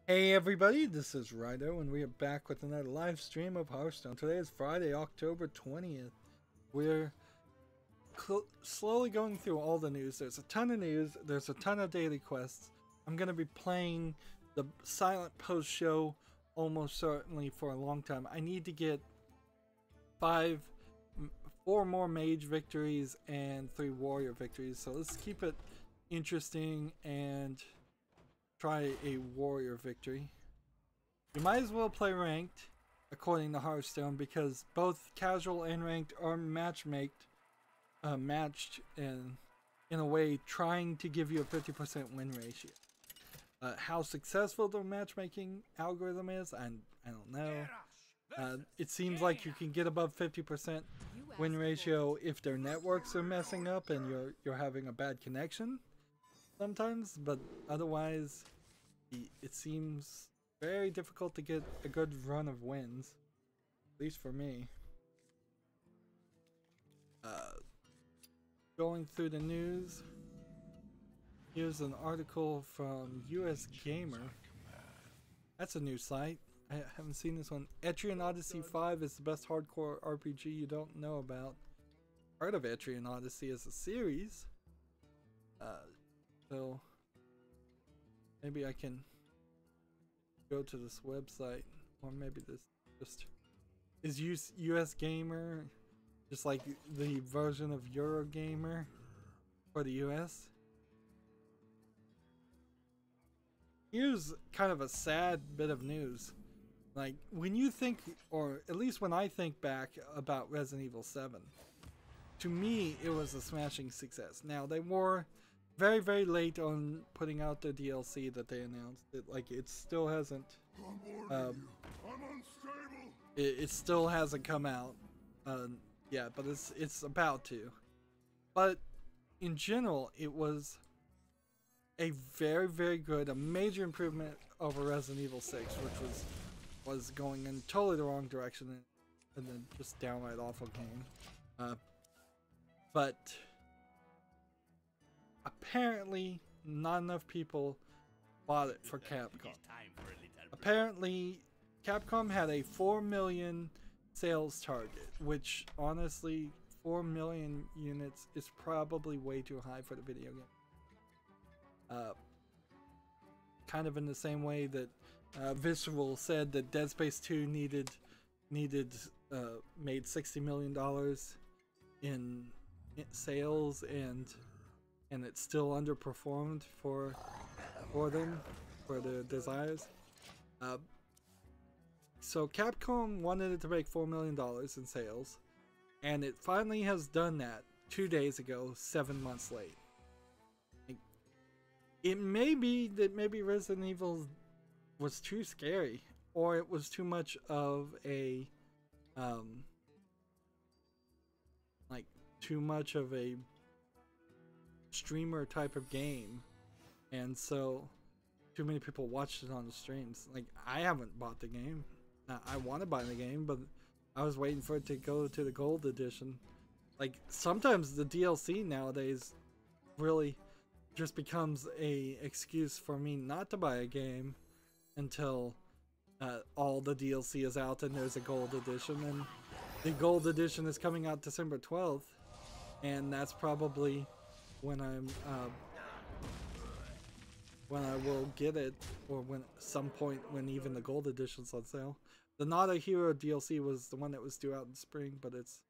Hey everybody, this is Rydo, and we are back with another live stream of Hearthstone. Today is Friday, October 20th. We're slowly going through all the news. There's a ton of news, there's a ton of daily quests. I'm going to be playing the Silent Post show almost certainly for a long time. I need to get 4 more mage victories and 3 warrior victories, so let's keep it interesting and try a warrior victory. You might as well play ranked according to Hearthstone, because both casual and ranked are matched in a way trying to give you a 50% win ratio. How successful the matchmaking algorithm is, I don't know. It seems like you can get above 50% win ratio if their networks are messing up and you're having a bad connection sometimes, but otherwise it seems very difficult to get a good run of wins, at least for me. Going through the news, here's an article from US Gamer. That's a new site. I haven't seen this one. Etrian Odyssey 5 is the best hardcore RPG you don't know about. Part of Etrian Odyssey as a series. So maybe I can go to this website, or maybe this just is US Gamer, just like the version of Eurogamer for the US. Here's kind of a sad bit of news. Like, when you think, or at least when I think back about Resident Evil 7, to me it was a smashing success. Now, they were very, very late on putting out the DLC that they announced. It still hasn't it still hasn't come out yet, but it's about to. But in general, it was a very, very good, a major improvement over Resident Evil 6, which was going in totally the wrong direction and then just downright awful game. But apparently not enough people bought it for Capcom. Apparently Capcom had a 4 million sales target, which honestly 4 million units is probably way too high for the video game. Kind of in the same way that Visceral said that Dead Space 2 made $60 million in sales, and it still underperformed for them, for their desires. So Capcom wanted it to make $4 million in sales, and it finally has done that 2 days ago, 7 months late. It may be that maybe Resident Evil was too scary, or it was too much of a streamer type of game, and so too many people watched it on the streams. Like, I haven't bought the game. I want to buy the game, but I was waiting for it to go to the gold edition. Like, sometimes the DLC nowadays really just becomes a excuse for me not to buy a game until all the DLC is out and there's a gold edition, and the gold edition is coming out December 12th, and that's probably when when I will get it, or when some point when even the gold edition's on sale. The Not a Hero DLC was the one that was due out in spring, but it's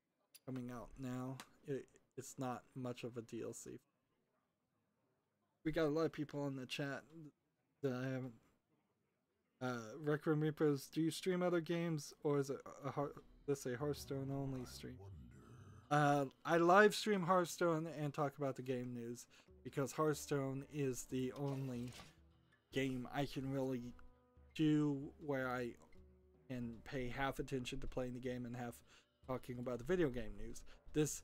coming out now. It's not much of a DLC. We got a lot of people on the chat that I haven't. Rec Room Reapers, do you stream other games, or is it a Hearthstone only stream? I live stream Hearthstone and talk about the game news, because Hearthstone is the only game I can really do where I can pay half attention to playing the game and half talking about the video game news. This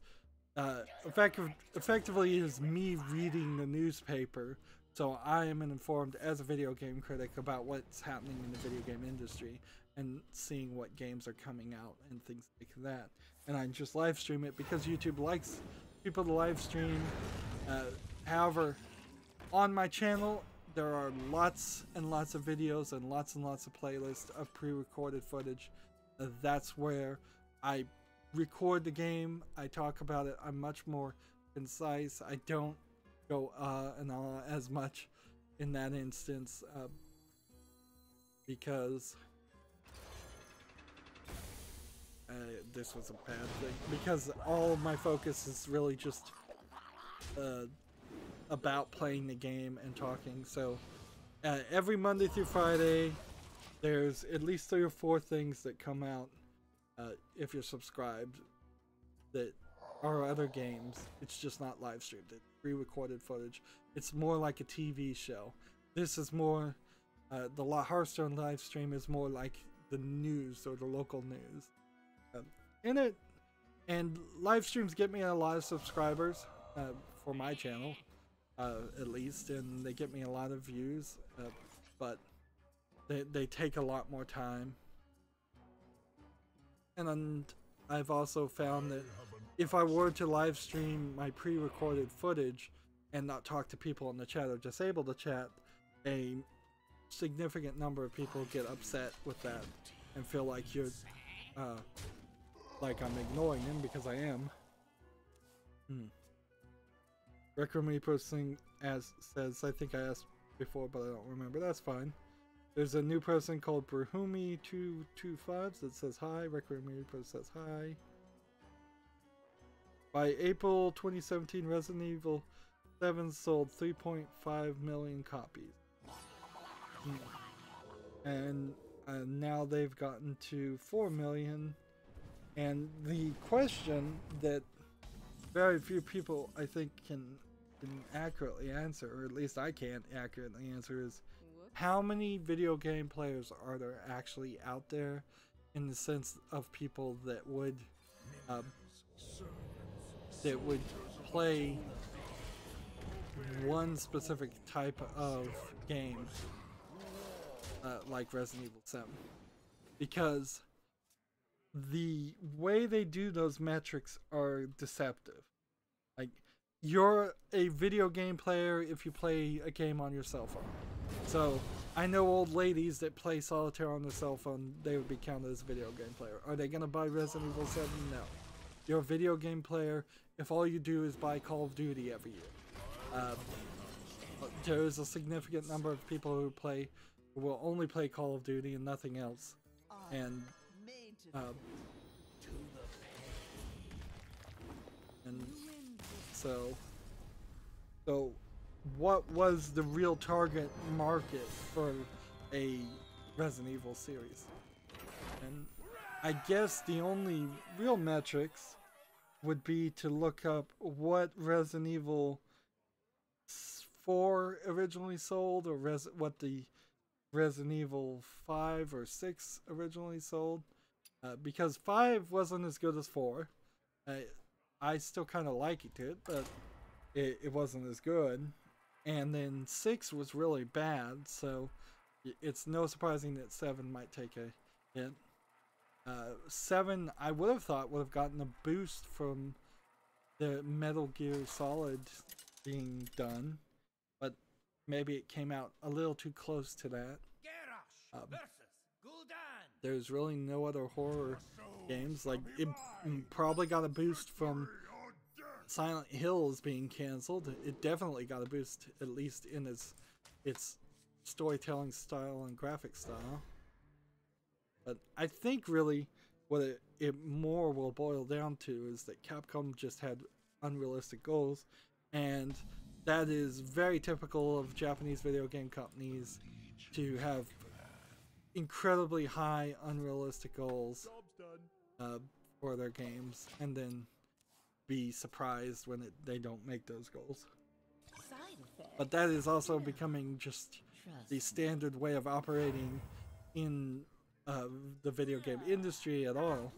effectively is me reading the newspaper, so I am informed as a video game critic about what's happening in the video game industry and seeing what games are coming out and things like that. And I just live stream it because YouTube likes people to live stream. However, on my channel, there are lots and lots of videos and lots of playlists of pre-recorded footage. That's where I record the game, I talk about it, I'm much more concise. I don't go and as much in that instance because this was a bad thing, because all of my focus is really just about playing the game and talking. So every Monday through Friday there's at least 3 or 4 things that come out if you're subscribed that are other games. It's just not live streamed, it's pre-recorded footage. It's more like a TV show. This is more the Hearthstone live stream is more like the news or the local news in it. And live streams get me a lot of subscribers for my channel, at least, and they get me a lot of views, but they take a lot more time. And I've also found that if I were to live stream my pre-recorded footage and not talk to people in the chat or disable the chat, a significant number of people get upset with that and feel like you're like I'm ignoring them, because I am. Recommend me posting as says, I think I asked before but I don't remember. That's fine. There's a new person called Brahumi225 that says hi. Recommend me post says hi. By April 2017, Resident Evil 7 sold 3.5 million copies. And now they've gotten to 4 million. And the question that very few people, I think, can accurately answer, or at least I can't accurately answer, is how many video game players are there actually out there, in the sense of people that would play one specific type of game like Resident Evil 7, because the way they do those metrics are deceptive. Like, you're a video game player if you play a game on your cell phone. So I know old ladies that play solitaire on their cell phone, they would be counted as a video game player. Are they gonna buy Resident Evil 7? No. You're a video game player if all you do is buy Call of Duty every year. There is a significant number of people who will only play Call of Duty and nothing else. And so what was the real target market for a Resident Evil series? And I guess the only real metrics would be to look up what Resident Evil 4 originally sold, or what the Resident Evil 5 or 6 originally sold. Because 5 wasn't as good as 4. I still kind of liked it, but it wasn't as good. And then 6 was really bad, so it's no surprising that 7 might take a hit. 7, I would have thought, would have gotten a boost from the Metal Gear Solid being done, but maybe it came out a little too close to that. There's really no other horror games. Like, it probably got a boost from Silent Hills being canceled. It definitely got a boost, at least in its storytelling style and graphic style. But I think really what it more will boil down to is that Capcom just had unrealistic goals, and that is very typical of Japanese video game companies, to have incredibly high unrealistic goals for their games, and then be surprised when they don't make those goals. But that is also becoming just the standard way of operating in the video game industry at all.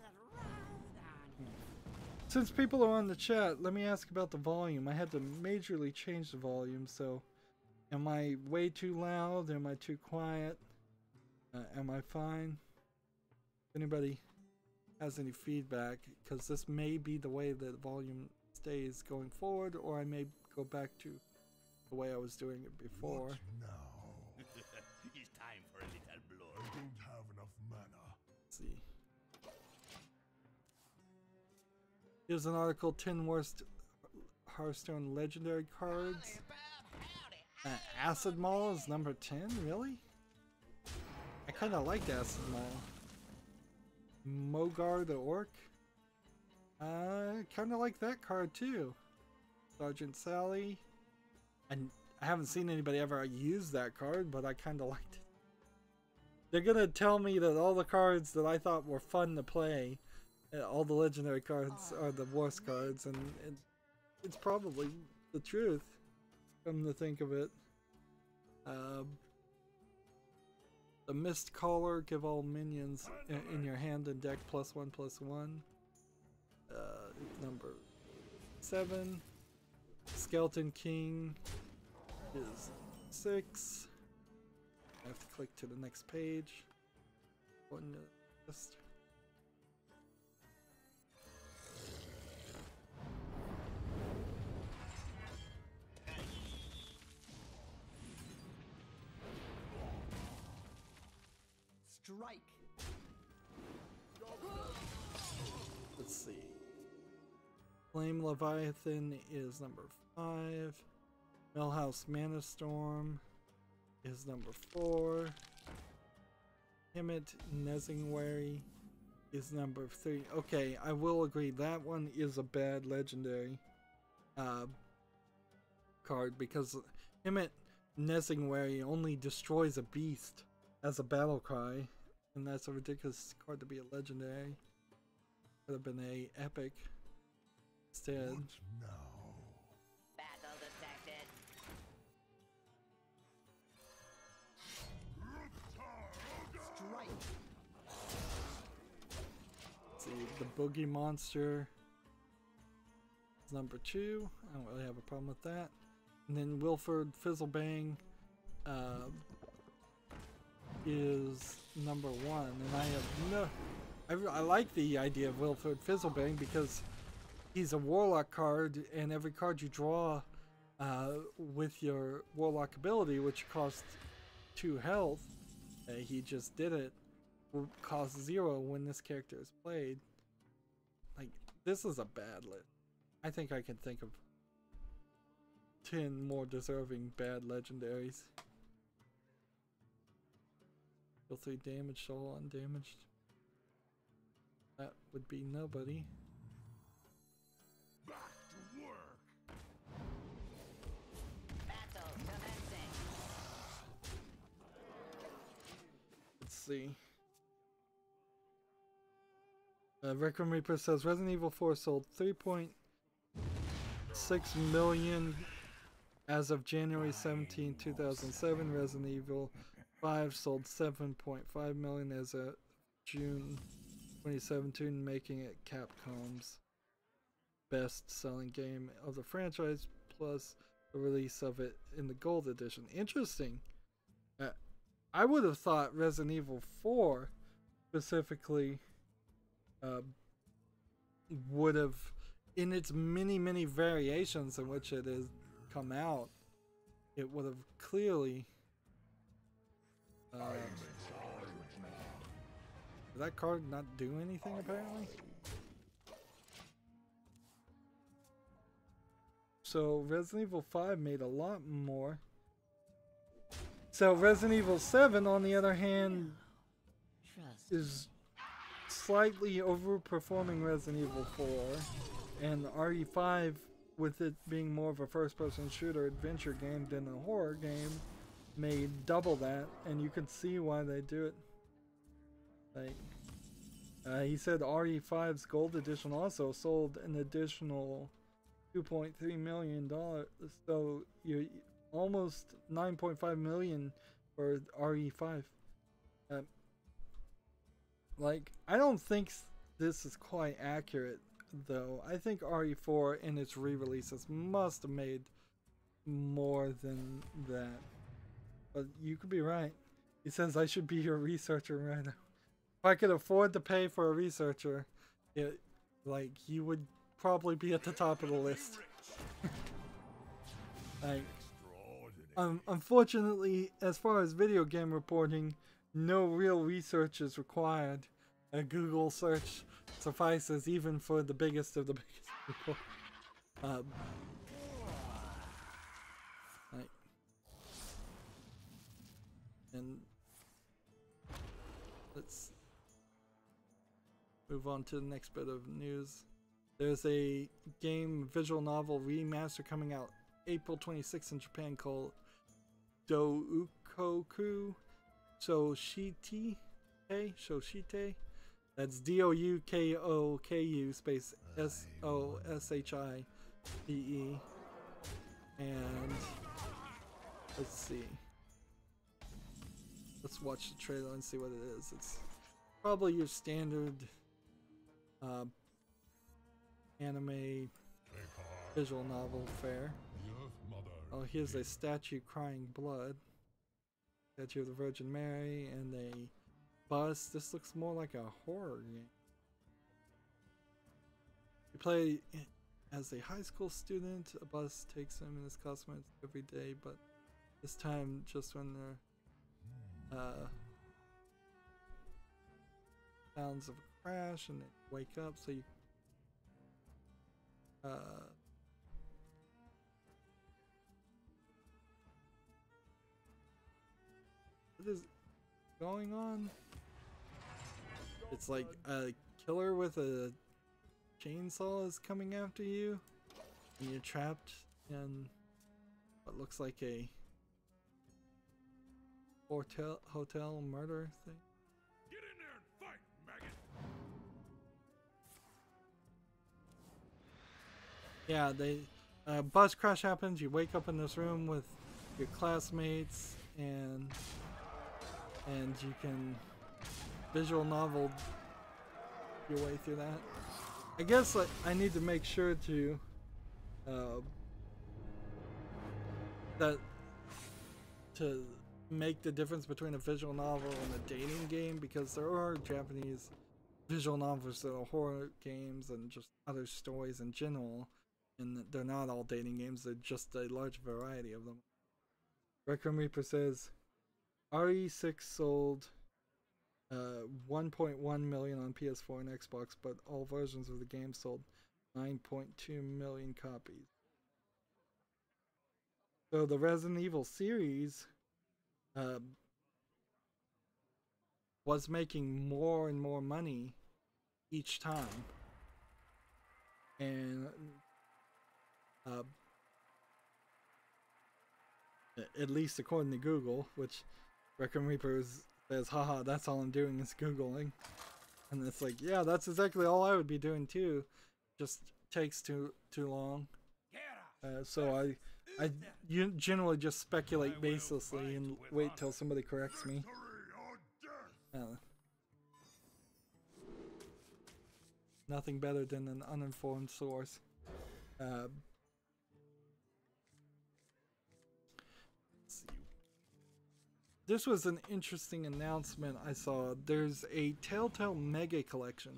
Since people are on the chat, let me ask about the volume. I had to majorly change the volume, so am I way too loud? Am I too quiet? Am I fine? If anybody has any feedback, because this may be the way that volume stays going forward, or I may go back to the way I was doing it before. What now? Here's an article: 10 worst Hearthstone legendary cards. Acid Maul is number 10. Really? I kind of liked Acid Maul. Mogar the Orc. I kind of like that card too. Sergeant Sally. And I haven't seen anybody ever use that card, but I kind of liked it. They're gonna tell me that all the cards that I thought were fun to play, all the legendary cards, are the worst cards, and it's probably the truth, come to think of it. The Mist Caller, give all minions in your hand and deck +1/+1. Number 7. Skeleton King is 6. I have to click to the next page. One list. Strike. Let's see. Flame Leviathan is number 5. Millhouse Mana Storm is number 4. Hemet Nezingwary is number 3. Okay, I will agree that one is a bad legendary card, because Hemet Nezingwary only destroys a beast as a battle cry, and that's a ridiculous card to be a legendary. Could have been a epic instead. No. Battle detected. Strike. Let's see, the Boogie Monster is number 2. I don't really have a problem with that. And then Wilford Fizzlebang is number 1, and I have no. I like the idea of Wilford Fizzlebang because he's a Warlock card, and every card you draw with your Warlock ability, which costs 2 health, he just did it, will cost 0 when this character is played. Like, this is a bad list. I think I can think of 10 more deserving bad legendaries. Deal 3 damage, all undamaged. That would be nobody. Back to work. Battle commencing. Let's see. Requiem Reaper says Resident Evil 4 sold 3.6 million as of January 17, 2007. Resident Evil 5 sold 7.5 million as of June 2017, making it Capcom's best-selling game of the franchise, plus the release of it in the Gold Edition. Interesting. I would have thought Resident Evil 4 specifically would have, in its many variations in which it has come out, it would have clearly did that card not do anything apparently? So Resident Evil 5 made a lot more. So Resident Evil 7 on the other hand is slightly overperforming Resident Evil 4, and RE5, with it being more of a first-person shooter adventure game than a horror game, made double that, and you can see why they do it. Like, he said RE5's Gold Edition also sold an additional $2.3 million, so you're almost 9.5 million for RE5. Like, I don't think this is quite accurate, though. I think RE4 in its re-releases must have made more than that. But you could be right. He says I should be your researcher right now. If I could afford to pay for a researcher, like, you would probably be at the top of the list. Like, unfortunately, as far as video game reporting, no real research is required. a Google search suffices even for the biggest of the biggest people. Right. And let's move on to the next bit of news. There's a game visual novel remaster coming out April 26th in Japan called Doukoku Shoshite. That's Doukoku space Soshite. And let's see. Let's watch the trailer and see what it is. It's probably your standard anime visual novel fare. Oh, here's a statue crying blood. Statue of the Virgin Mary and a bus. This looks more like a horror game. You play as a high school student. A bus takes him and his classmates every day, but this time just when they're sounds of a crash and they wake up, so you what is going on? It's like a killer with a chainsaw is coming after you and you're trapped in what looks like a hotel murder thing. Get in there and fight, maggot! Yeah, bus crash happens. You wake up in this room with your classmates, and you can visual novel your way through that. I guess like I need to make sure to to make the difference between a visual novel and a dating game, because there are Japanese visual novels that are horror games and just other stories in general, and they're not all dating games, they're just a large variety of them. Requiem Reaper says RE6 sold 1.1 million on PS4 and Xbox, but all versions of the game sold 9.2 million copies. So the Resident Evil series was making more and more money each time, and at least according to Google, which Requiem Reaper says, haha, that's all I'm doing is Googling. And it's like, yeah, that's exactly all I would be doing too. Just takes too long. So I generally just speculate baselessly and wait till somebody corrects me. Nothing better than an uninformed source. Let's see. This was an interesting announcement I saw. There's a Telltale Mega Collection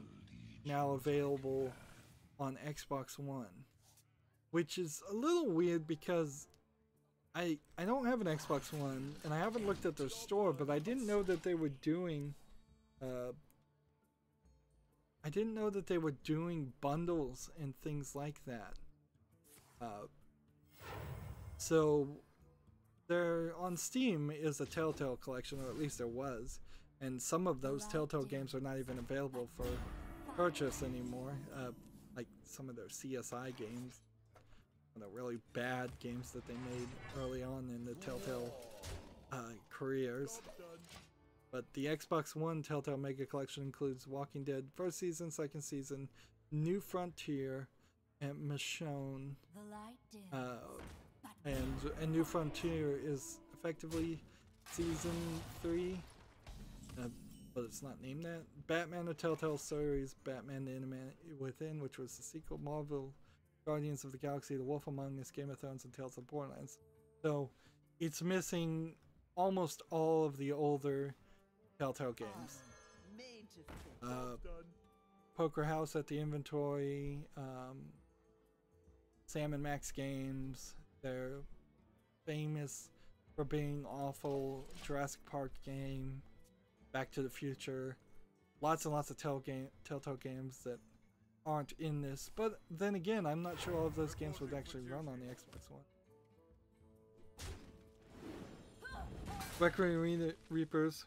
now available on Xbox One, which is a little weird because I don't have an Xbox One and I haven't looked at their store, but I didn't know that they were doing bundles and things like that. So there on Steam is a Telltale collection, or at least there was, and some of those Telltale games are not even available for purchase anymore. Like some of their CSI games, the really bad games that they made early on in the Telltale careers. But the Xbox One Telltale Mega Collection includes Walking Dead first season, second season, New Frontier, and Michonne. And New Frontier is effectively season 3, but it's not named that. Batman the Telltale series, Batman the Enemy Within, which was the sequel, Marvel Guardians of the Galaxy, The Wolf Among Us, Game of Thrones, and Tales of Borderlands. So it's missing almost all of the older Telltale games. Poker House at the Inventory, Sam and Max Games. They're famous for being awful. Jurassic Park game, Back to the Future. lots and lots of Telltale games that aren't in this. But then again, I'm not sure all of those games would actually run on the Xbox One. Requiem Reapers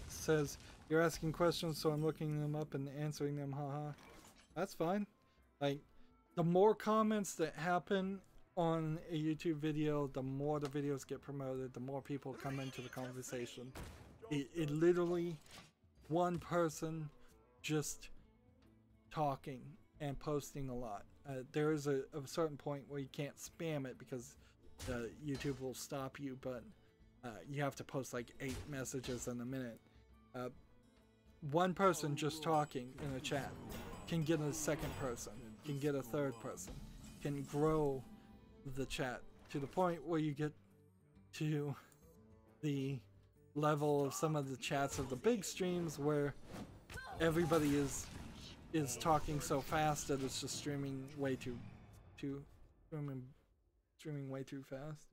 says, you're asking questions, so I'm looking them up and answering them, haha. That's fine. Like, the more comments that happen on a YouTube video, the more the videos get promoted, the more people come into the conversation. It literally, one person just talking and posting a lot. There is a certain point where you can't spam it because YouTube will stop you, but you have to post like 8 messages in a minute. One person just talking in a chat can get a second person, can get a third person, can grow the chat to the point where you get to the level of some of the chats of the big streams where everybody is talking so fast that it's just streaming way too way too fast.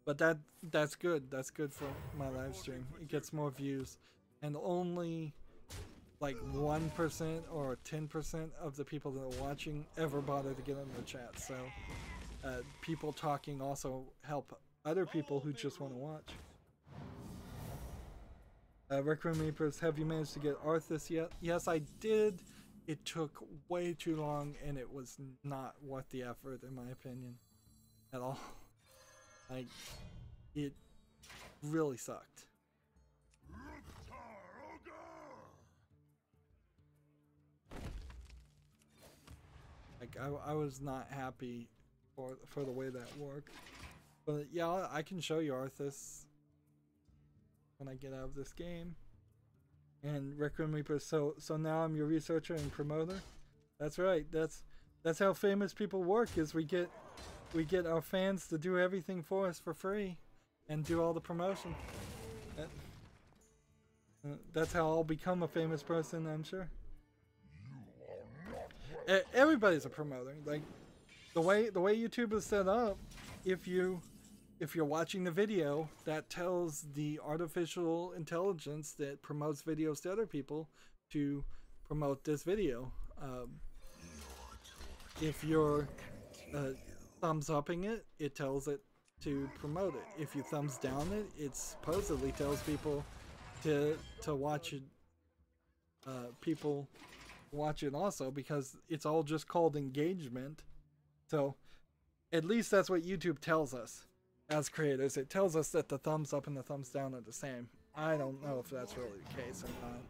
But that's good. That's good for my live stream. It gets more views, and only like 1% or 10% of the people that are watching ever bother to get in the chat. So people talking also help other people who just want to watch. Requiem Reapers, have you managed to get Arthas yet? Yes, I did. It took way too long, and it was not worth the effort, in my opinion, at all. Like, it really sucked. Like, I was not happy for the way that worked. But yeah, I can show you Arthas when I get out of this game. And Requiem Reaper, so now I'm your researcher and promoter. That's right. That's how famous people work. Is we get our fans to do everything for us for free, and do all the promotion. That's how I'll become a famous person, I'm sure. Everybody's a promoter. Like the way YouTube is set up, if you're watching the video, that tells the artificial intelligence that promotes videos to other people to promote this video. If you're thumbs upping it, it tells it to promote it. If you thumbs down it, it supposedly tells people to watch it. People watch it also, because it's all just called engagement. So at least that's what YouTube tells us as creators. It tells us that the thumbs up and the thumbs down are the same. I don't know if that's really the case or not.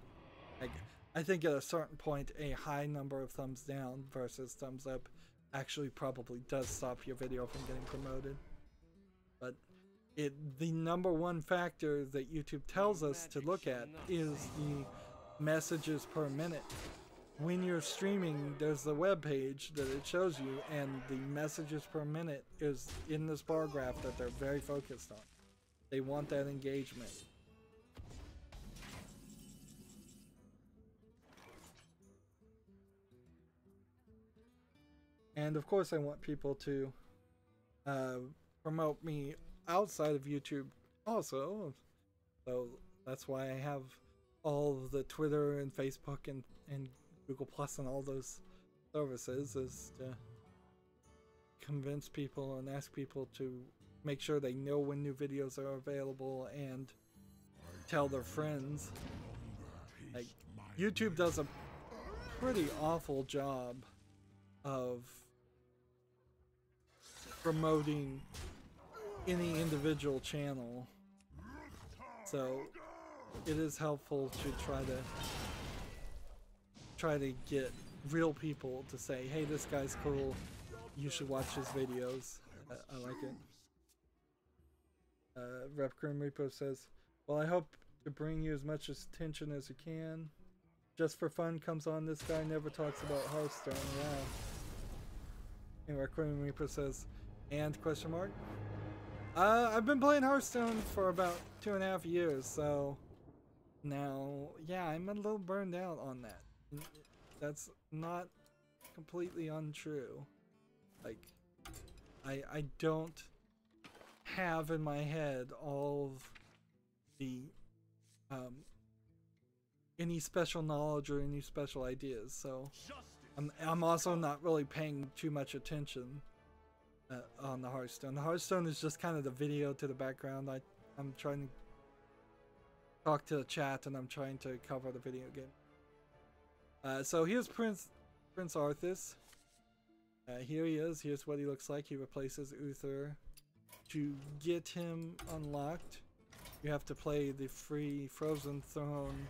Like, I think at a certain point, a high number of thumbs down versus thumbs up actually probably does stop your video from getting promoted. But the number one factor that YouTube tells us to look at is the messages per minute. When you're streaming, there's the web page that it shows you, and the messages per minute is in this bar graph that they're very focused on. They want that engagement. And of course I want people to promote me outside of YouTube also. So that's why I have all of the Twitter and Facebook and Google Plus and all those services, is to convince people and ask people to make sure they know when new videos are available and tell their friends. Like, YouTube does a pretty awful job of promoting any individual channel, so it is helpful to try to get real people to say, hey, this guy's cool, you should watch his videos. I like it. Requiem Repo says, well, I hope to bring you as much attention as you can. Just for fun comes on, this guy never talks about Hearthstone. Yeah. And Requiem Repo says, and question mark? I've been playing Hearthstone for about 2.5 years, so now, yeah, I'm a little burned out on that. That's not completely untrue. Like, I don't have in my head all of the any special knowledge or any special ideas. So I'm also not really paying too much attention on the Hearthstone. The Hearthstone is just kind of the video to the background. I'm trying to talk to the chat and I'm trying to cover the video game. So here's Prince Arthas. Here he is. Here's what he looks like. He replaces Uther. To get him unlocked, you have to play the free Frozen Throne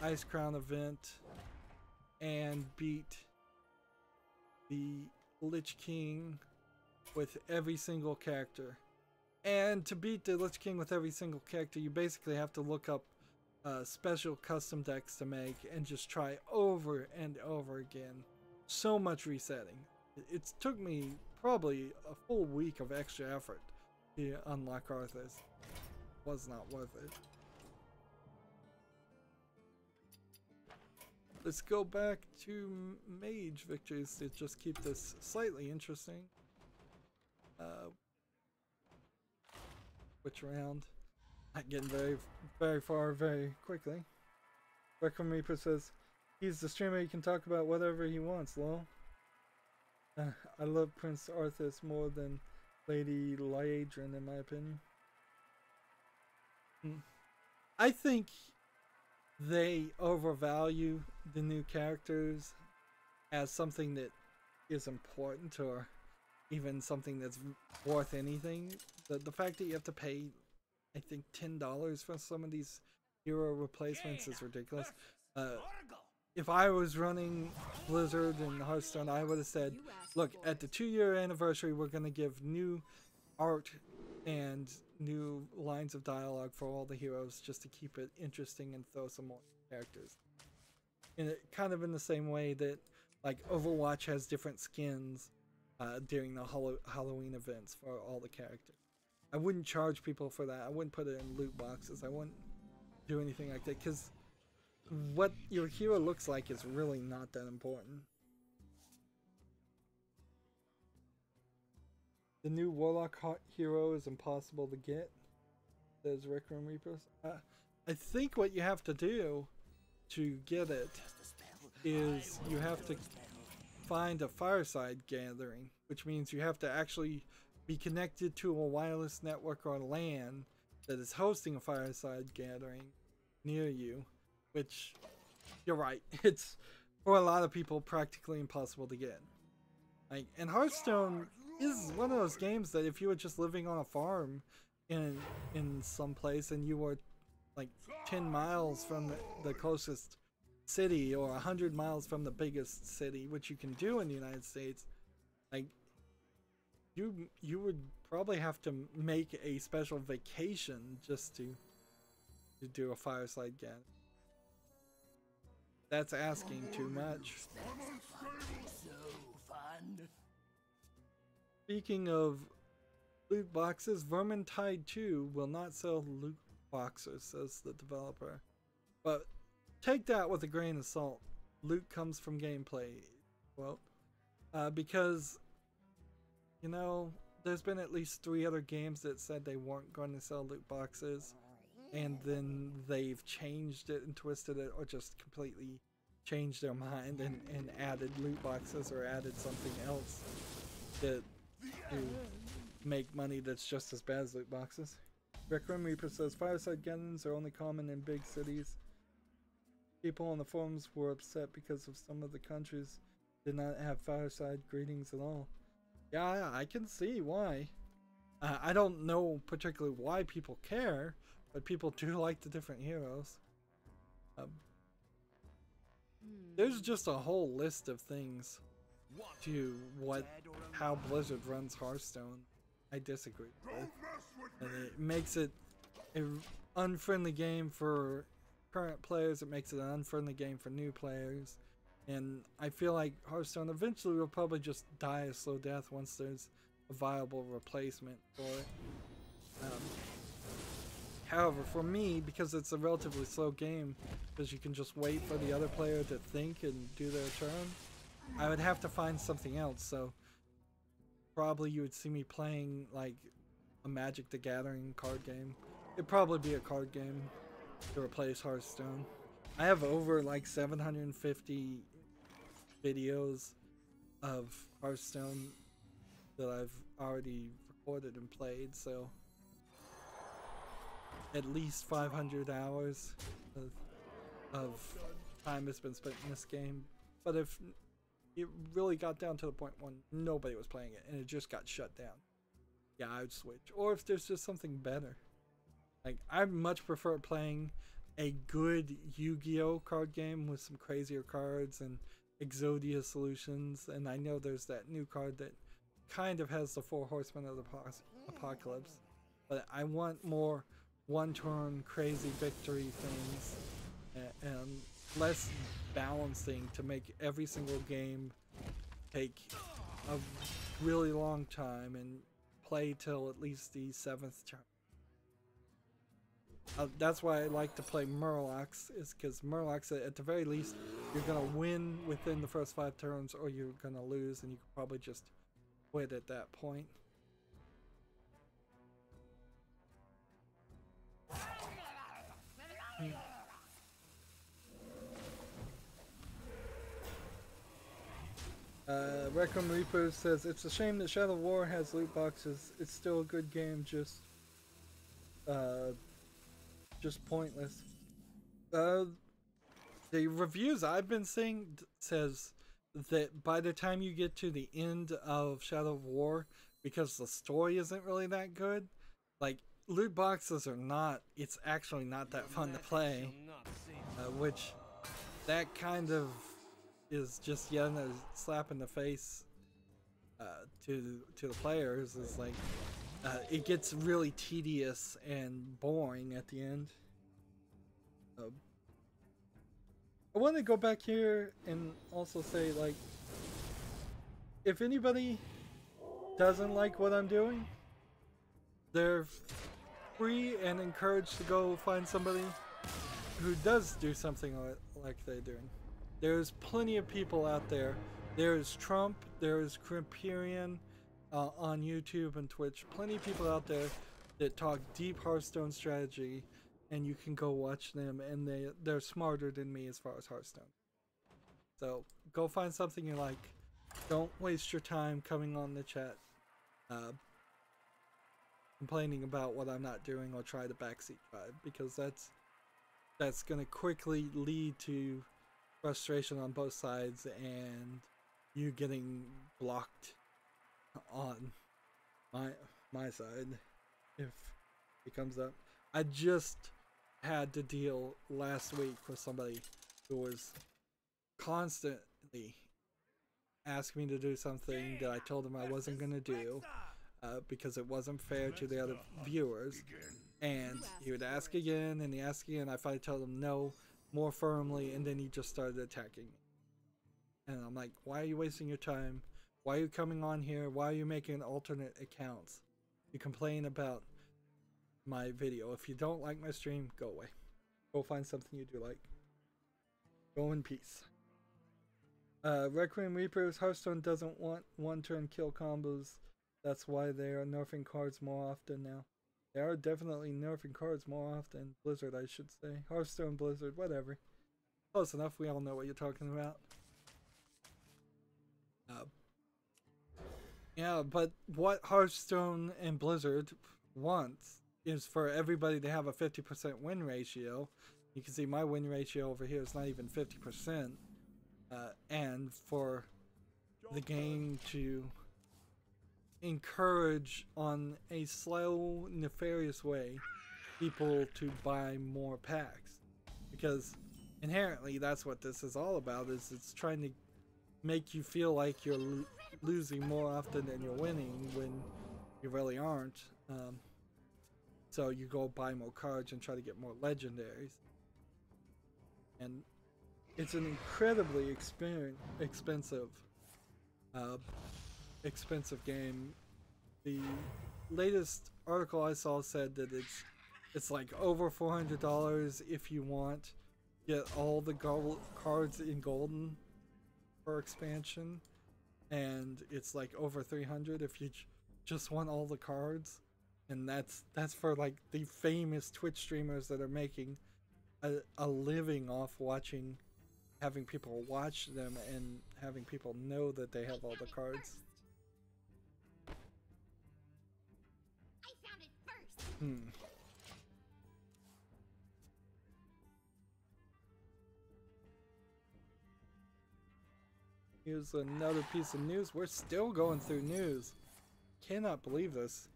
Ice Crown event and beat the Lich King with every single character. And to beat the Lich King with every single character, you basically have to look up special custom decks to make and just try over and over again. So much resetting. It took me probably a full week of extra effort to unlock Arthas. Was not worth it. Let's go back to mage victories to just keep this slightly interesting. Which round? Not getting very far very quickly. Requiem Reaper says, he's the streamer, he can talk about whatever he wants, lol. I love Prince Arthas more than Lady Liadrin in my opinion. I think they overvalue the new characters as something that is important or even something that's worth anything. The fact that you have to pay, I think, $10 for some of these hero replacements is ridiculous. If I was running Blizzard and Hearthstone, I would have said, look, at the 2-year anniversary, we're going to give new art and new lines of dialogue for all the heroes just to keep it interesting and throw some more characters. And it kind of in the same way that like Overwatch has different skins during the Halloween events for all the characters. I wouldn't charge people for that. I wouldn't put it in loot boxes. I wouldn't do anything like that because what your hero looks like is really not that important. The new Warlock hero is impossible to get, says Requiem Reapers. I think what you have to do to get it is you have to find a fireside gathering, which means you have to actually be connected to a wireless network or LAN that is hosting a fireside gathering near you, which, you're right, it's for a lot of people practically impossible to get. Like, and Hearthstone is one of those games that if you were just living on a farm in some place and you were like 10 miles from the closest city or 100 miles from the biggest city, which you can do in the United States, like you would probably have to make a special vacation just to do a fireside gathering. That's asking too much. Speaking of loot boxes, Vermintide 2 will not sell loot boxes, says the developer. But take that with a grain of salt. Loot comes from gameplay. Well, because, you know, there's been at least 3 other games that said they weren't going to sell loot boxes, and then they've changed it and twisted it, or just completely changed their mind and added loot boxes or added something else that to make money that's just as bad as loot boxes. Requiem Reaper says fireside gatherings are only common in big cities. People on the forums were upset because of some of the countries did not have fireside greetings at all. Yeah, I can see why. I don't know particularly why people care, but people do like the different heroes. There's just a whole list of things to how Blizzard runs Hearthstone I disagree with. And it makes it an unfriendly game for current players, it makes it an unfriendly game for new players, and I feel like Hearthstone eventually will probably just die a slow death once there's a viable replacement for it. However, for me, because it's a relatively slow game, because you can just wait for the other player to think and do their turn, I would have to find something else. So probably you would see me playing like a Magic the Gathering card game, It'd probably be a card game to replace Hearthstone. I have over like 750 videos of Hearthstone that I've already recorded and played, so at least 500 hours of time has been spent in this game. But if it really got down to the point when nobody was playing it and it just got shut down, yeah, I would switch. Or if there's just something better. Like, I much prefer playing a good Yu-Gi-Oh card game with some crazier cards and Exodia solutions. And I know there's that new card that kind of has the 4 horsemen of the apocalypse. But I want more one-turn crazy victory things and less balancing to make every single game take a really long time and play till at least the 7th turn. That's why I like to play Murlocs, is because Murlocs, at the very least, you're going to win within the first 5 turns or you're going to lose, and you could probably just quit at that point. Recom Reaper says, it's a shame that Shadow War has loot boxes. It's still a good game, just pointless. The reviews I've been seeing says that by the time you get to the end of Shadow of War, because the story isn't really that good, like, loot boxes are not, it's actually not that fun to play, which that kind of is just yet another slap in the face to the players. Is like, it gets really tedious and boring at the end. I want to go back here and also say, like, if anybody doesn't like what I'm doing, they're free and encouraged to go find somebody who does do something like they're doing. There's plenty of people out there. There's Trump, there's Crimperian on YouTube and Twitch. Plenty of people out there that talk deep Hearthstone strategy, and you can go watch them, and they're smarter than me as far as Hearthstone. So go find something you like. Don't waste your time coming on the chat complaining about what I'm not doing or try to backseat vibe, because that's gonna quickly lead to frustration on both sides and you getting blocked on my side if it comes up. I just had to deal last week with somebody who was constantly asking me to do something that I told him I wasn't going to do because it wasn't fair to the other viewers, and he would ask again and he asked again. I finally told him no more firmly, and then he just started attacking me. And I'm like, why are you wasting your time? Why are you coming on here? Why are you making alternate accounts? You complain about my video. If you don't like my stream, go away. Go find something you do like. Go in peace. Requiem Reapers, Hearthstone doesn't want one-turn kill combos. That's why they are nerfing cards more often now. They are definitely nerfing cards more often. Blizzard, I should say. Hearthstone, Blizzard, whatever. Close enough, we all know what you're talking about. Yeah, but what Hearthstone and Blizzard wants is for everybody to have a 50% win ratio. You can see my win ratio over here is not even 50%. And for the game to encourage, on a slow, nefarious way, people to buy more packs. Because inherently that's what this is all about, is it's trying to make you feel like you're losing more often than you're winning when you really aren't. So you go buy more cards and try to get more legendaries. And it's an incredibly expensive game. The latest article I saw said that it's like over $400 if you want get all the cards in golden per expansion, and it's like over $300 if you just want all the cards. and that's for like the famous Twitch streamers that are making a living off watching, having people watch them and having people know that they have all the cards. I found it first. Here's another piece of news. We're still going through news. Cannot believe this.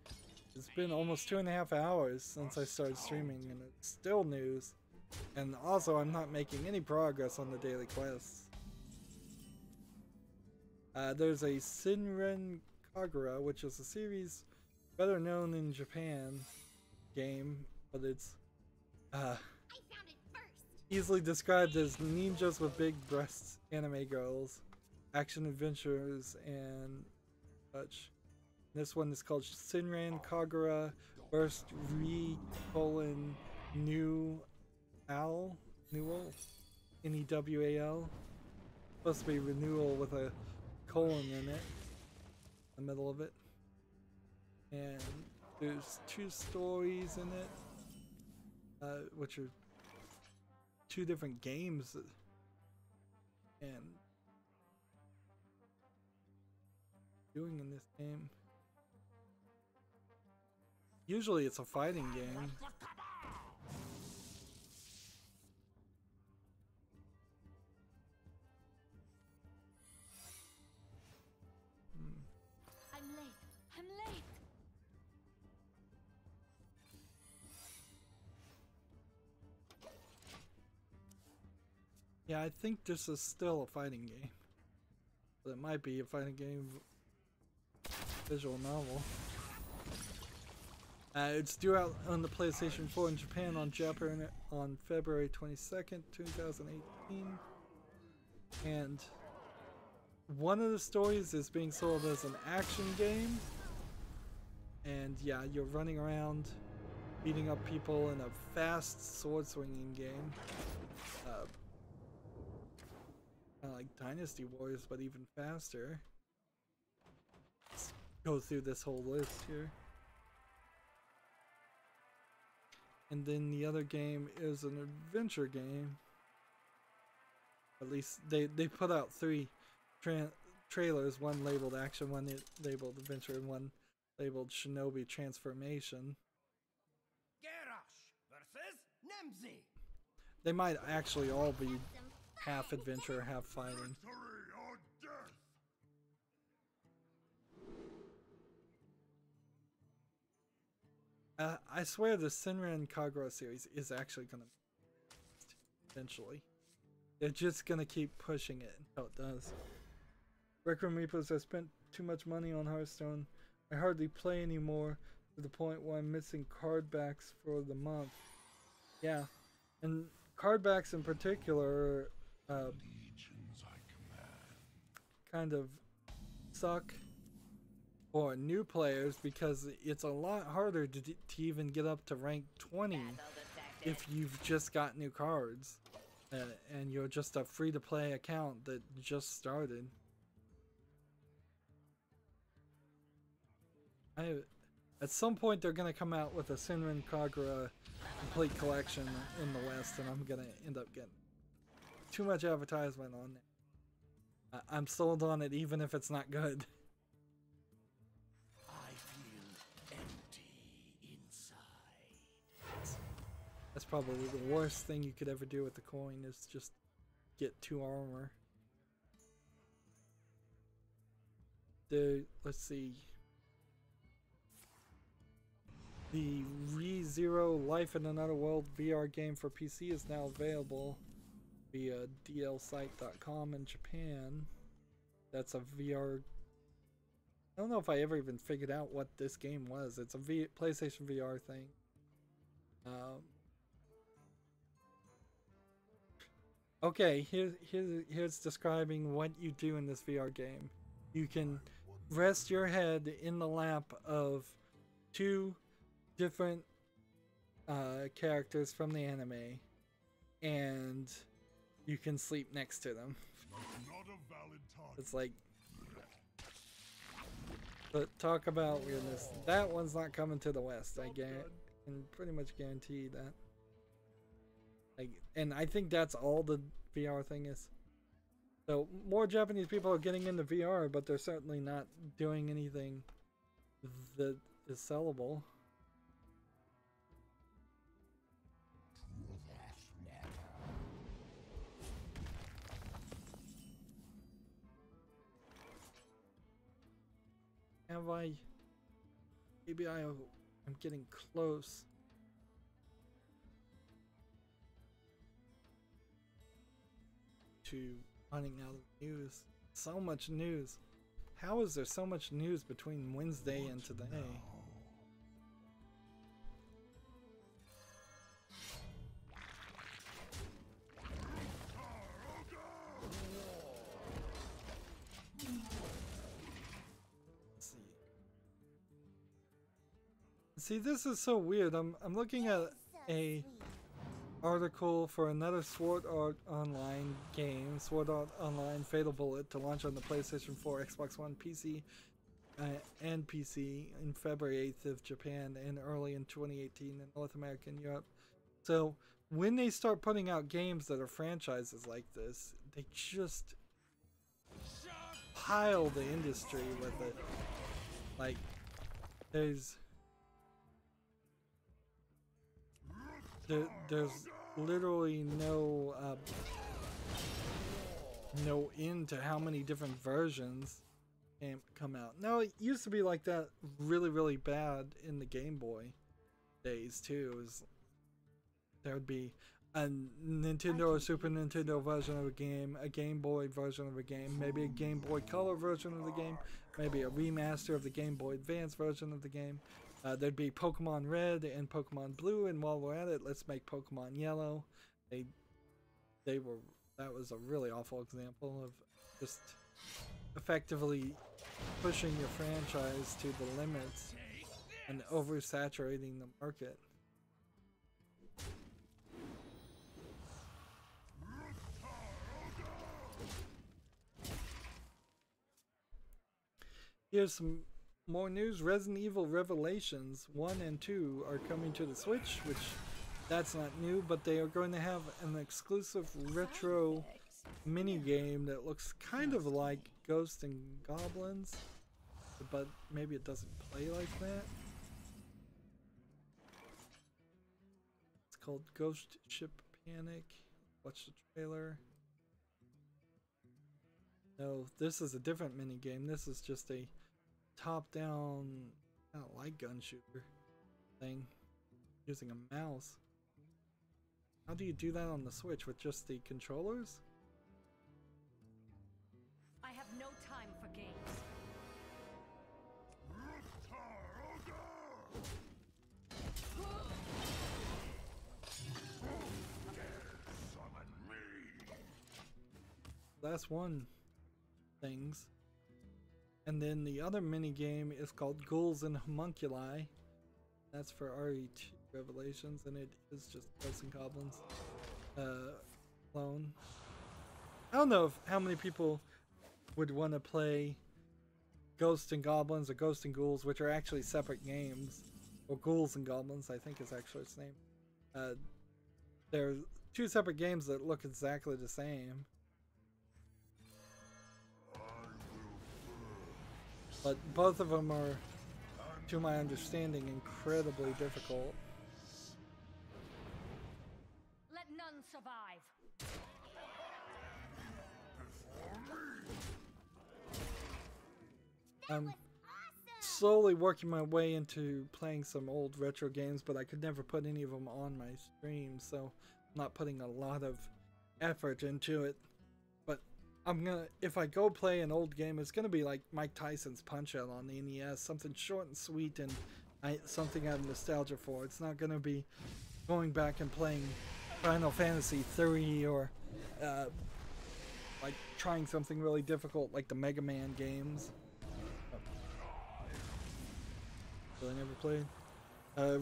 It's been almost 2.5 hours since I started streaming and it's still news. And also I'm not making any progress on the daily quests. There's a Shinren Kagura, which is a series better known in Japan game, but it's I found it first. easily described as ninjas with big breasts, anime girls, action adventures, and such. This one is called Shinran Kagura Burst Re New Owl, Newell, N-E-W-A-L. Supposed to be renewal with a colon in it, in the middle of it. And there's 2 stories in it, which are 2 different games. And doing in this game. Usually it's a fighting game. I'm late. I'm late. Yeah, I think this is still a fighting game. But it might be a fighting game visual novel. It's due out on the PlayStation 4 in Japan on February 22nd, 2018. And one of the stories is being sold as an action game. And yeah, you're running around beating up people in a fast sword swinging game. Kind of like Dynasty Warriors, but even faster. Let's go through this whole list here. And then the other game is an adventure game. At least they put out 3 trailers, one labeled action, one labeled adventure, and one labeled Shinobi Transformation. Garrosh versus Nemzi. They might actually all be half adventure, half fighting. Victory or death. I swear the Shinran Kagura series is actually gonna eventually. They're just gonna keep pushing it until it does. Requiem Reapers, I spent too much money on Hearthstone. I hardly play anymore to the point where I'm missing card backs for the month. Yeah, and card backs in particular kind of suck for new players because it's a lot harder to even get up to rank 20 if you've just got new cards and you're just a free-to-play account that just started. At some point they're gonna come out with a Shinran Kagura complete collection in the West, and I'm gonna end up getting too much advertisement on it. I'm sold on it even if it's not good. I feel empty inside. That's probably the worst thing you could ever do with the coin, is just get 2 armor. Let's see. The ReZero Life in Another World VR game for PC is now available via dlsite.com in Japan. That's a VR... I don't know if I ever even figured out what this game was. It's a PlayStation VR thing. Okay, here's describing what you do in this VR game. You can rest your head in the lap of 2 different characters from the anime, and you can sleep next to them. Not a valid target. It's like But talk about weirdness. That one's not coming to the West. I can pretty much guarantee that. And I think that's all the VR thing is. So more Japanese people are getting into VR, but they're certainly not doing anything that is sellable. Have I? Maybe I'm getting close. To running out of news. So much news. How is there so much news between Wednesday and today? Let's see, this is so weird. I'm looking at a article for another Sword Art Online game, Sword Art Online Fatal Bullet, to launch on the PlayStation 4, Xbox One, PC, and PC in February 8th of Japan and early in 2018 in North America and Europe. So when they start putting out games that are franchises like this, they just pile the industry with it. Like, there's literally no end to how many different versions can come out. Now, it used to be like that really bad in the Game Boy days too. There would be a Nintendo or Super Nintendo version of a game, a Game Boy version of a game, maybe a Game Boy Color version of the game, maybe a remaster of the Game Boy Advance version of the game. There'd be Pokemon Red and Pokemon Blue, and while we're at it, let's make Pokemon Yellow. That was a really awful example of just effectively pushing your franchise to the limits and oversaturating the market. Here's some more news. Resident Evil Revelations 1 and 2 are coming to the Switch, which that's not new, but they are going to have an exclusive retro mini game that looks kind of like Ghosts and Goblins, but maybe it doesn't play like that. It's called Ghost Ship Panic. Watch the trailer. No, this is a different mini game. This is just a top-down, kind of light gun shooter thing using a mouse. How do you do that on the Switch with just the controllers? I have no time for games. That's one things. And then the other mini game is called Ghouls and Homunculi. That's for RE2 Revelations, and it is just Ghosts and Goblins clone. I don't know how many people would want to play Ghosts and Goblins or Ghosts and Ghouls, which are actually separate games. Or Ghouls and Goblins, I think is actually its name. They're two separate games that look exactly the same. But both of them are, to my understanding, incredibly difficult. Let none survive. I'm slowly working my way into playing some old retro games, but I could never put any of them on my stream, so I'm not putting a lot of effort into it. But I'm gonna, if I go play an old game, it's gonna be like Mike Tyson's Punch-Out on the NES, something short and sweet and something I have nostalgia for. It's not gonna be going back and playing Final Fantasy 3 or like trying something really difficult like the Mega Man games. That I never played.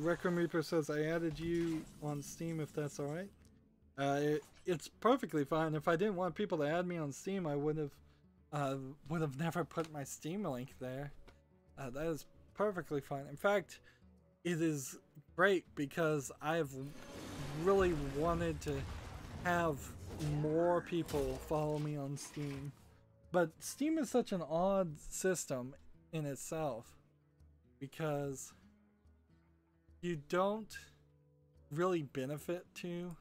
Requiem Reaper says, I added you on Steam if that's alright. It's perfectly fine. If I didn't want people to add me on Steam, I would have never put my Steam link there. That is perfectly fine. In fact, it is great because I've really wanted to have more people follow me on Steam. But Steam is such an odd system in itself because you don't really benefit to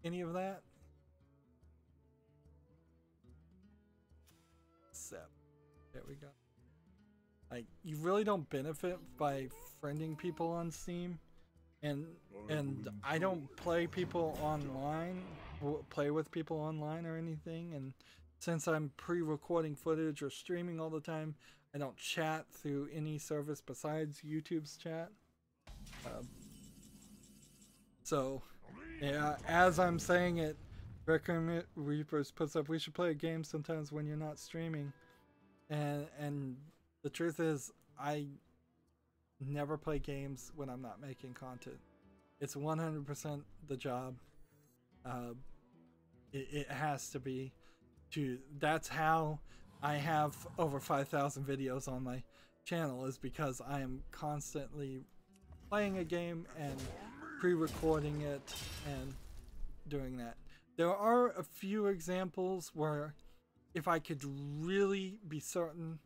any of that. Except, there we go. Like, you really don't benefit by friending people on Steam, and I don't play people online, play with people online or anything, and since I'm pre-recording footage or streaming all the time, I don't chat through any service besides YouTube's chat. So, yeah, as I'm saying it, Requiem Reapers puts up, we should play a game sometimes when you're not streaming, and the truth is, I never play games when I'm not making content. It's 100% the job. It has to be. That's how I have over 5,000 videos on my channel, is because I am constantly playing a game and pre-recording it and doing that. There are a few examples where if I could really be certain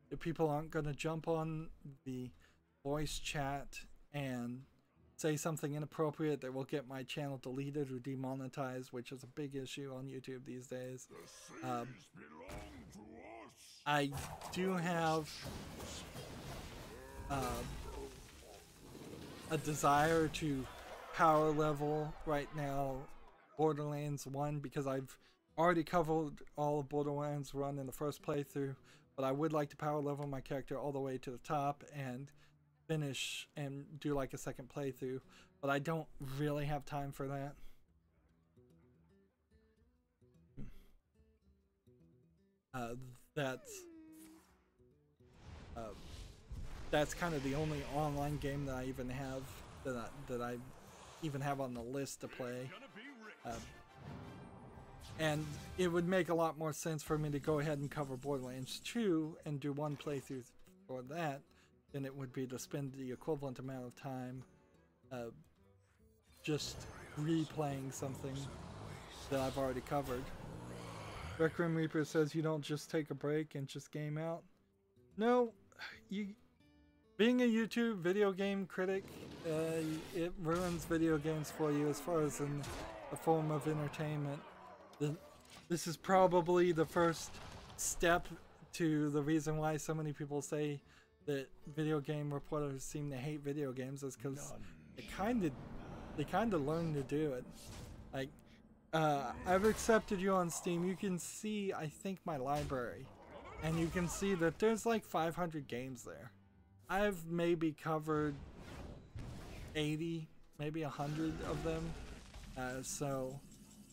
that people aren't going to jump on the voice chat and say something inappropriate that will get my channel deleted or demonetized, which is a big issue on YouTube these days. I do have a desire to power level right now Borderlands 1 because I've already covered all of Borderlands 1 in the first playthrough, but I would like to power level my character all the way to the top and finish and do like a second playthrough, but I don't really have time for that. That's kind of the only online game that I even have that I even have on the list to play. And it would make a lot more sense for me to go ahead and cover Borderlands 2 and do one playthrough for that than it would be to spend the equivalent amount of time just replaying something that I've already covered. Requiem Reaper says you don't just take a break and just game out. No, being a YouTube video game critic, it ruins video games for you as far as in a form of entertainment. This is probably the first step to the reason why so many people say that video game reporters seem to hate video games, is because they kind of learn to do it. Like, I've accepted you on Steam. You can see, I think, my library, and you can see that there's like 500 games there. I've maybe covered 80, maybe 100 of them, so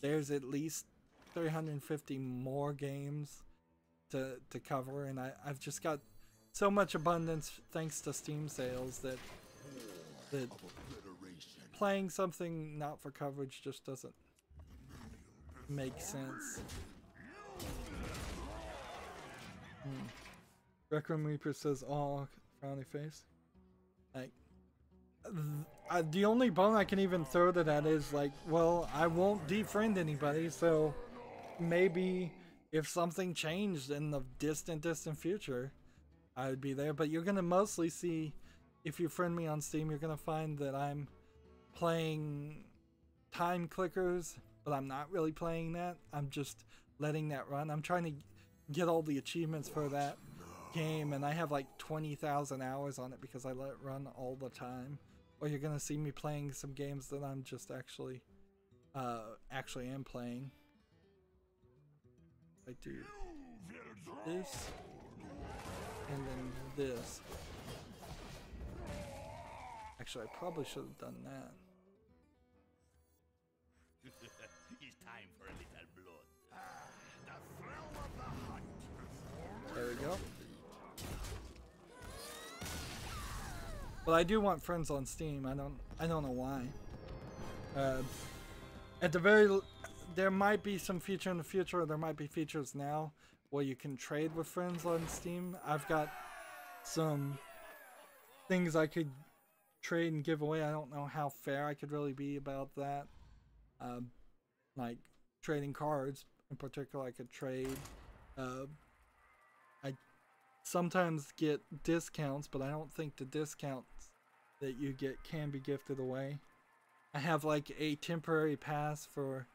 there's at least 350 more games to cover, and I've just got so much abundance thanks to Steam sales that playing something not for coverage just doesn't make sense. Requiem Reaper says, "Oh, frowny face." Like, the only bone I can even throw to that is like, well, I won't defriend anybody, so maybe if something changed in the distant future, I would be there. But you're gonna mostly see, if you friend me on Steam, you're gonna find that I'm playing time clickers, but I'm not really playing that. I'm just letting that run. I'm trying to get all the achievements for that game, and I have like 20,000 hours on it because I let it run all the time. Or you're gonna see me playing some games that I'm just actually am playing. I do this, and then this. Actually, I probably should have done that. It's time for a little blood. The thrill of the hunt. There we go. But I do want friends on Steam. I don't know why. At the there might be some feature in the future, or there might be features now where you can trade with friends on Steam. I've got some things I could trade and give away. I don't know how fair I could really be about that. Like trading cards in particular, I could trade. I sometimes get discounts, but I don't think the discounts that you get can be gifted away. I have like a temporary pass for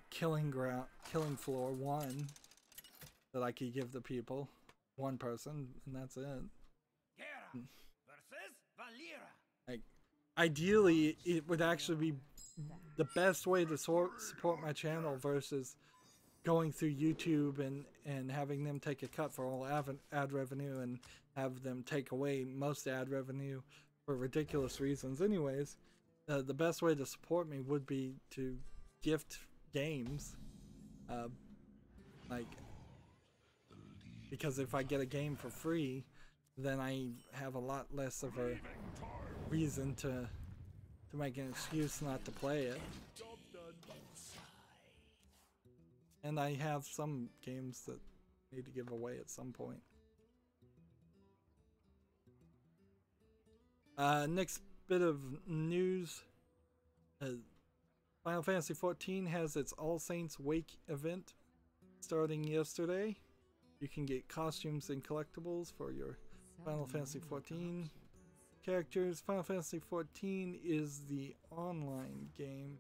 Killing Floor 1 that I could give to people, one person, and that's it. Guerra versus Valera. Like, ideally, it would actually be the best way to support my channel versus going through YouTube and having them take a cut for all ad revenue and have them take away most ad revenue for ridiculous reasons. Anyways, the best way to support me would be to gift games, like, because if I get a game for free, then I have a lot less of a reason to make an excuse not to play it. And I have some games that I need to give away at some point. Next bit of news. Final Fantasy XIV has its All Saints Wake event starting yesterday. You can get costumes and collectibles for your Final Fantasy XIV characters. Final Fantasy XIV is the online game,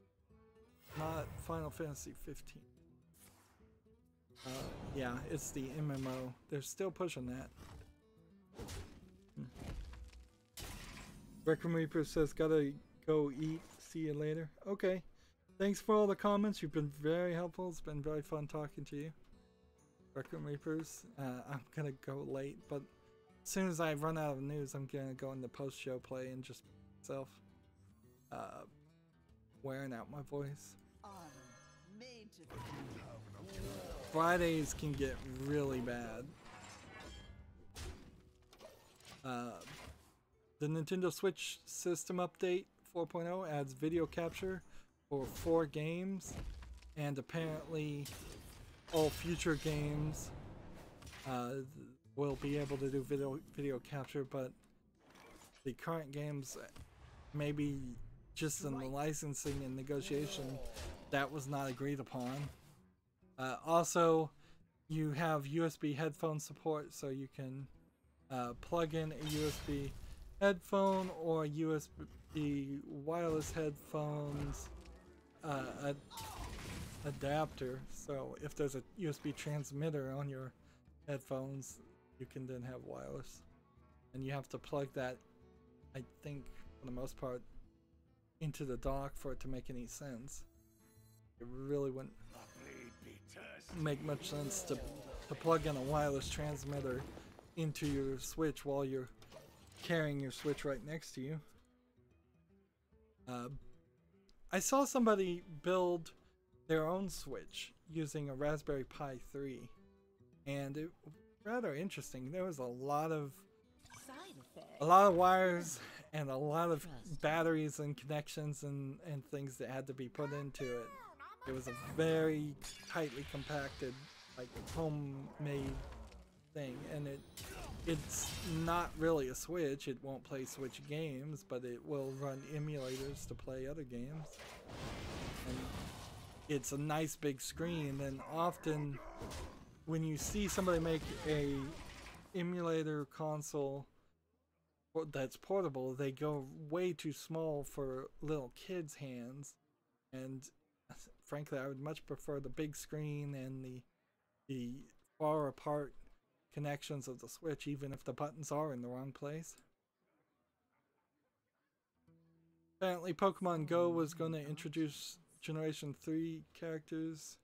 not Final Fantasy 15. Yeah, it's the MMO. They're still pushing that. Requiem Reaper says, gotta go eat. See you later. Okay. Thanks for all the comments. You've been very helpful. It's been very fun talking to you. Requiem Reapers. I'm gonna go late, but as soon as I run out of news, I'm gonna go into post-show play and just myself wearing out my voice. Fridays can get really bad. The Nintendo Switch system update 4.0 adds video capture for 4 games, and apparently all future games will be able to do video capture, but the current games, maybe just in the licensing and negotiation, that was not agreed upon. Also, you have USB headphone support, so you can plug in a USB headphone or USB wireless headphones adapter. So if there's a USB transmitter on your headphones, you can then have wireless. And you have to plug that, I think, for the most part, into the dock for it to make any sense. It really wouldn't make much sense to plug in a wireless transmitter into your Switch while you're carrying your Switch right next to you. I saw somebody build their own Switch using a Raspberry Pi 3, and it was rather interesting. There was a lot of wires and a lot of batteries and connections and things that had to be put into it. It was a very tightly compacted, like, homemade thing, and it's not really a Switch. It won't play Switch games, but it will run emulators to play other games. And it's a nice big screen, and often when you see somebody make a emulator console that's portable, they go way too small for little kids' hands, and frankly I would much prefer the big screen and the far apart connections of the Switch, even if the buttons are in the wrong place. Apparently Pokemon Go was going to introduce Generation 3 characters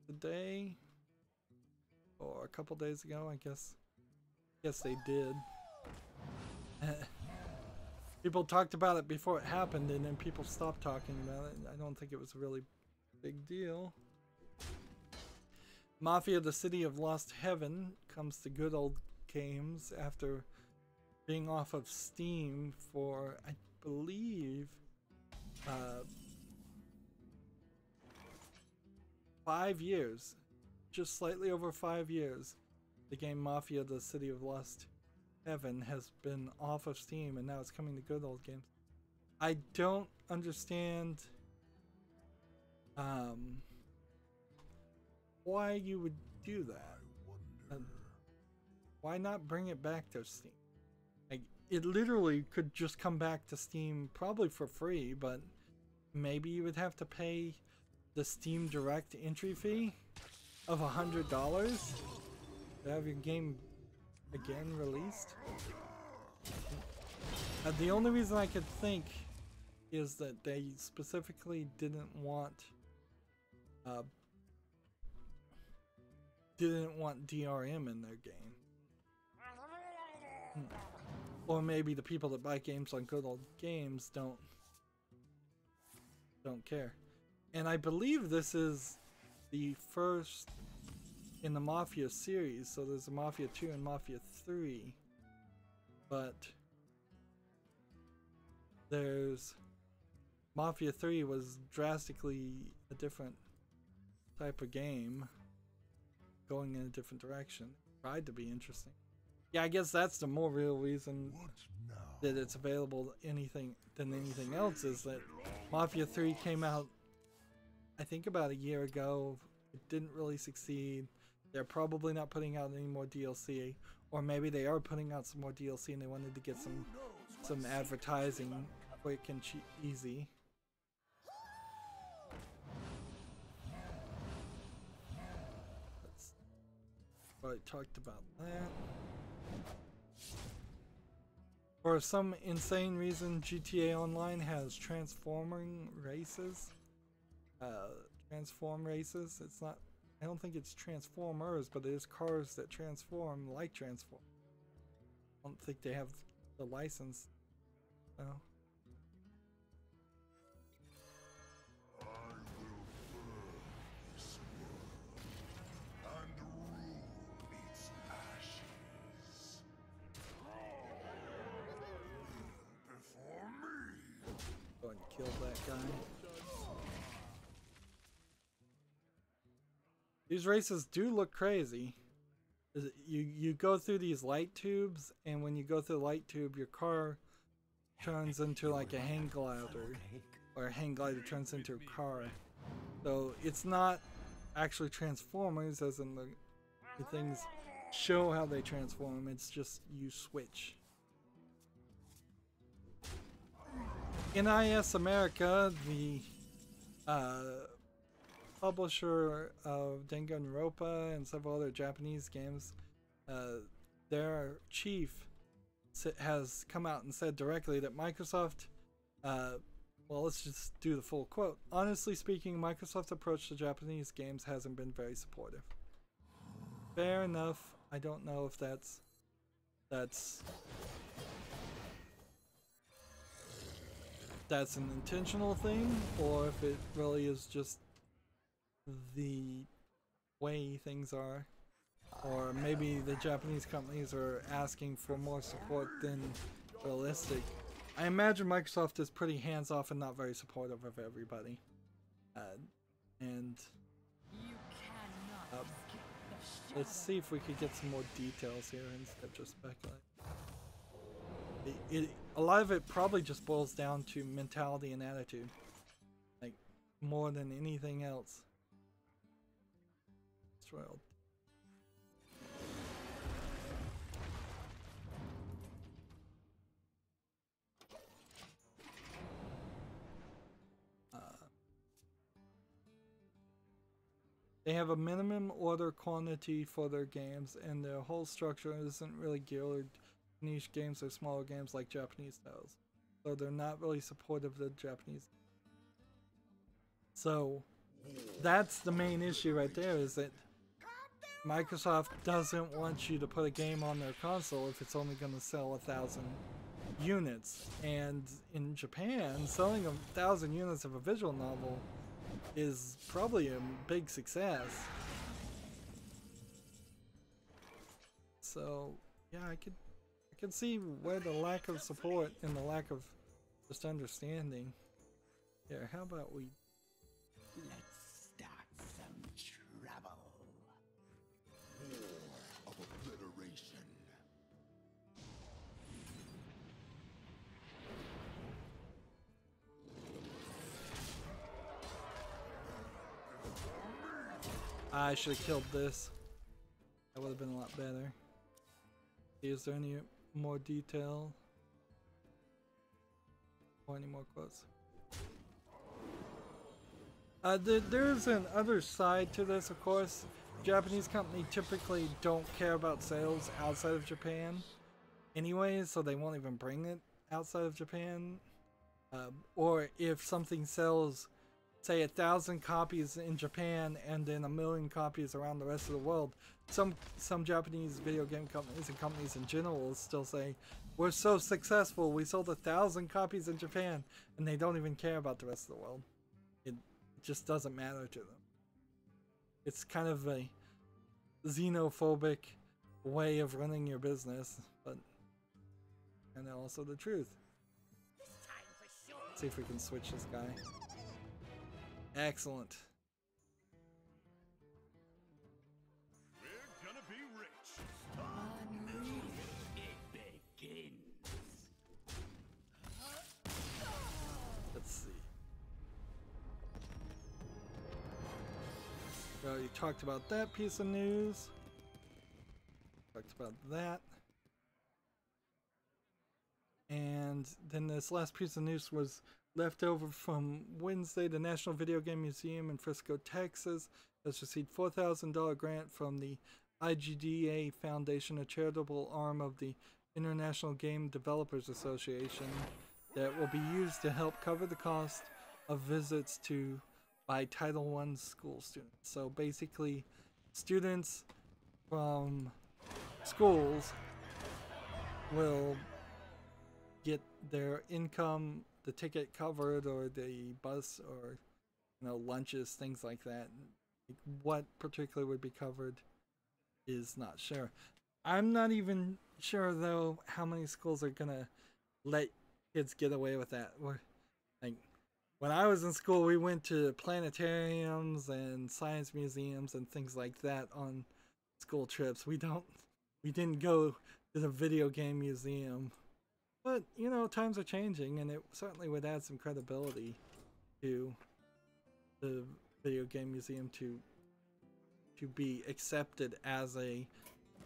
today, or a couple days ago, I guess they did. People talked about it before it happened, and then people stopped talking about it. I don't think it was a really big deal. Mafia: The City of Lost Heaven comes to good old games after being off of Steam for, I believe, 5 years. Just slightly over 5 years. The game Mafia: The City of Lost Heaven has been off of Steam and now it's coming to good old games. I don't understand why you would do that. Why not bring it back to Steam? Like, it literally could just come back to Steam probably for free, but maybe you would have to pay the Steam Direct entry fee of $100 to have your game again released. The only reason I could think is that they specifically didn't want DRM in their game. Or maybe the people that buy games on good old games don't care. And I believe this is the first in the Mafia series, so there's a Mafia 2 and Mafia 3, but there's Mafia 3 was drastically a different type of game, going in a different direction. Tried to be interesting. Yeah, I guess that's the more real reason that it's available than anything else, is that Mafia 3 came out, I think, about a year ago. It didn't really succeed. They're probably not putting out any more DLC, or maybe they are putting out some more DLC and they wanted to get some advertising quick and easy. Already talked about that. For some insane reason, GTA Online has transforming races. Transform races. It's not. I don't think it's Transformers, but it is cars that transform like Transform. I don't think they have the license. No. Go ahead and kill that guy. These races do look crazy. You go through these light tubes, and when you go through the light tube, your car turns into like a hang glider, or a hang glider turns into a car. So it's not actually Transformers, as in the things show how they transform. It's just you switch. NIS America, the publisher of Danganronpa and several other Japanese games, their chief has come out and said directly that Microsoft, well, let's just do the full quote. Honestly speaking, Microsoft's approach to Japanese games hasn't been very supportive. Fair enough. I don't know if that's an intentional thing, or if it really is just the way things are, or maybe the Japanese companies are asking for more support than realistic. I imagine Microsoft is pretty hands-off and not very supportive of everybody. Let's see if we could get some more details here instead of just speculating. A lot of it probably just boils down to mentality and attitude, like more than anything else. They have a minimum order quantity for their games, and their whole structure isn't really geared to niche games or smaller games like Japanese styles. So they're not really supportive of the Japanese. So that's the main issue right there, is that Microsoft doesn't want you to put a game on their console if it's only going to sell 1,000 units. And in Japan, selling 1,000 units of a visual novel is probably a big success. So yeah, I could see where the lack of support and the lack of just understanding. Here, how about we Let's start some trouble. War of obliteration. I should have killed this. That would have been a lot better. Is there any more detail? Or any more quotes? There's an other side to this, of course. Japanese companies typically don't care about sales outside of Japan anyway, so they won't even bring it outside of Japan. Or if something sells, say, 1,000 copies in Japan and then 1,000,000 copies around the rest of the world, some Japanese video game companies and companies in general will still say, we're so successful, we sold 1,000 copies in Japan, and they don't even care about the rest of the world. It just doesn't matter to them. It's kind of a xenophobic way of running your business, but kind of also the truth. Let's see if we can switch this guy. Excellent. We're gonna be rich. It begins. Let's see. We already talked about that piece of news. Talked about that. And then this last piece of news was left over from Wednesday. The National Video Game Museum in Frisco, Texas has received a $4,000 grant from the IGDA Foundation, a charitable arm of the International Game Developers Association, that will be used to help cover the cost of visits by Title I school students. So basically, students from schools will get their income, the ticket covered, or the bus, or lunches, things like that. What particularly would be covered is not sure. I'm not even sure though how many schools are gonna let kids get away with that. Like, when I was in school, we went to planetariums and science museums and things like that on school trips. We didn't go to the video game museum. But, times are changing, and it certainly would add some credibility to the video game museum to be accepted as a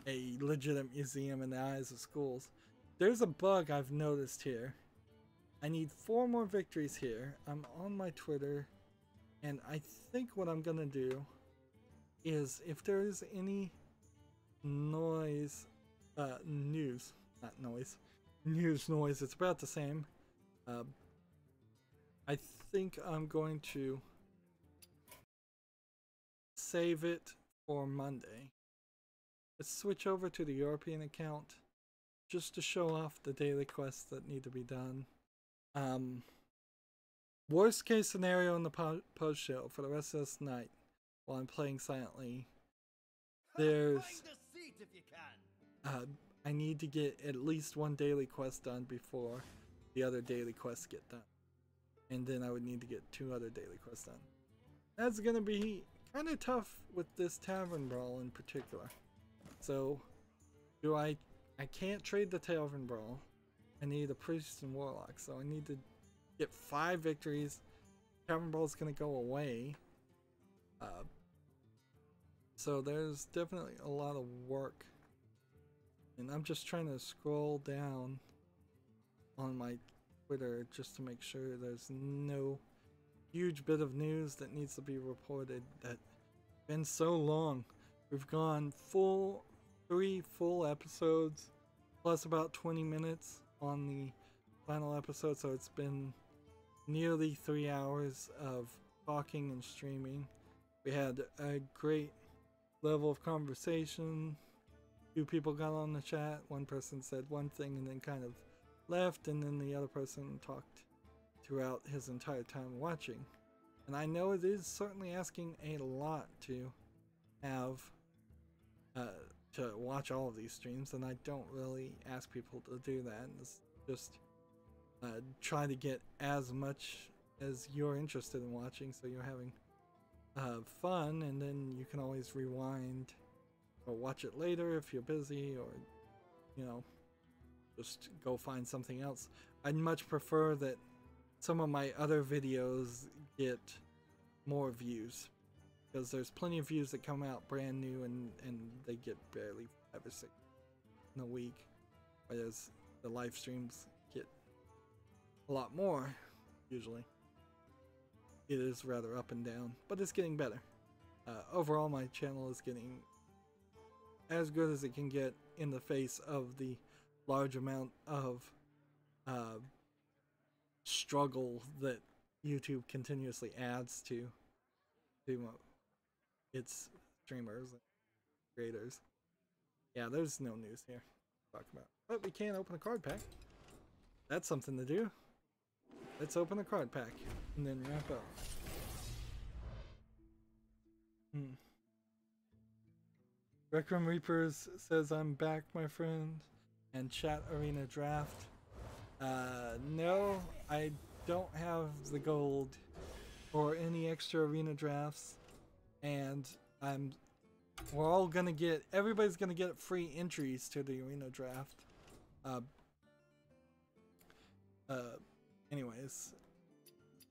legitimate museum in the eyes of schools. There's a bug I've noticed here. I need 4 more victories here. I'm on my Twitter, and I think what I'm gonna do is, if there is any noise, news, it's about the same. I think I'm going to save it for Monday. Let's switch over to the European account just to show off the daily quests that need to be done. Worst case scenario in the post show for the rest of this night while I'm playing silently. There's I need to get at least 1 daily quest done before the other daily quests get done. And then I would need to get 2 other daily quests done. That's gonna be kind of tough with this Tavern Brawl in particular. So, I can't trade the Tavern Brawl. I need a Priest and Warlock, so I need to get 5 victories. Tavern Brawl is gonna go away. So there's definitely a lot of work. And I'm just trying to scroll down on my Twitter just to make sure there's no huge bit of news that needs to be reported. That's been so long. We've gone 3 full episodes plus about 20 minutes on the final episode, so it's been nearly 3 hours of talking and streaming. We had a great level of conversation. 2 people got on the chat. One person said one thing and then kind of left, and then the other person talked throughout his entire time watching. And I know it is certainly asking a lot to have to watch all of these streams, and I don't really ask people to do that. It's just try to get as much as you're interested in watching, so you're having fun, and then you can always rewind or watch it later if you're busy, or just go find something else. I'd much prefer that some of my other videos get more views. because there's plenty of views that come out brand new and they get barely 5 or 6 in a week, whereas the live streams get a lot more usually. It is rather up and down, but it's getting better. Overall, my channel is getting as good as it can get in the face of the large amount of struggle that YouTube continuously adds to its streamers and creators. Yeah, there's no news here to talk about. But we can open a card pack. That's something to do. Let's open a card pack and then wrap up. Requiem Reapers says, I'm back, my friend. And Chat Arena Draft. No, I don't have the gold or any extra arena drafts. And we're all gonna get, everybody's gonna get free entries to the arena draft. Anyways,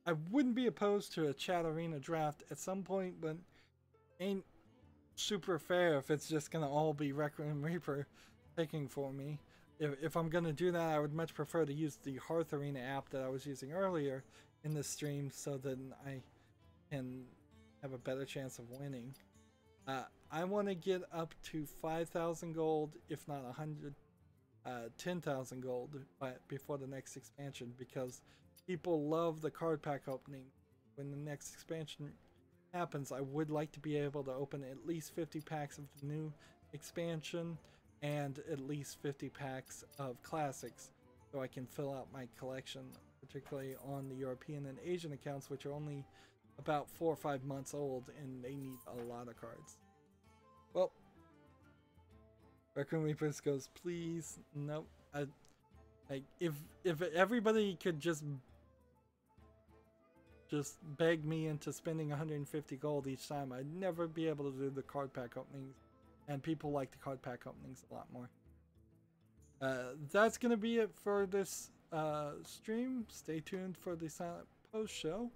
I wouldn't be opposed to a chat arena draft at some point, but ain't super fair if it's just gonna all be Requiem Reaper picking for me. If I'm gonna do that, I would much prefer to use the Hearth Arena app that I was using earlier in the stream, so that I can have a better chance of winning. I want to get up to 5,000 gold, if not 10,000 gold before the next expansion, because people love the card pack opening. When the next expansion happens, I would like to be able to open at least 50 packs of the new expansion and at least 50 packs of classics, so I can fill out my collection, particularly on the European and Asian accounts, which are only about 4 or 5 months old and they need a lot of cards. Well, Requiem Reapers goes, please, nope. If everybody could just beg me into spending 150 gold each time, I'd never be able to do the card pack openings, and people like the card pack openings a lot more. That's gonna be it for this stream. Stay tuned for the Silent Post show.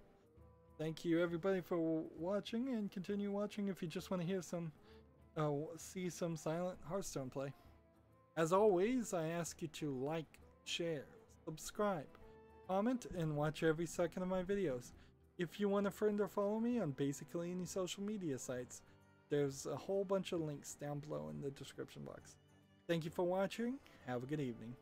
Thank you everybody for watching, and continue watching if you just want to hear some see some silent Hearthstone play. As always, I ask you to like, share, subscribe, comment, and watch every second of my videos. If you want to friend or follow me on basically any social media sites, there's a whole bunch of links down below in the description box. Thank you for watching. Have a good evening.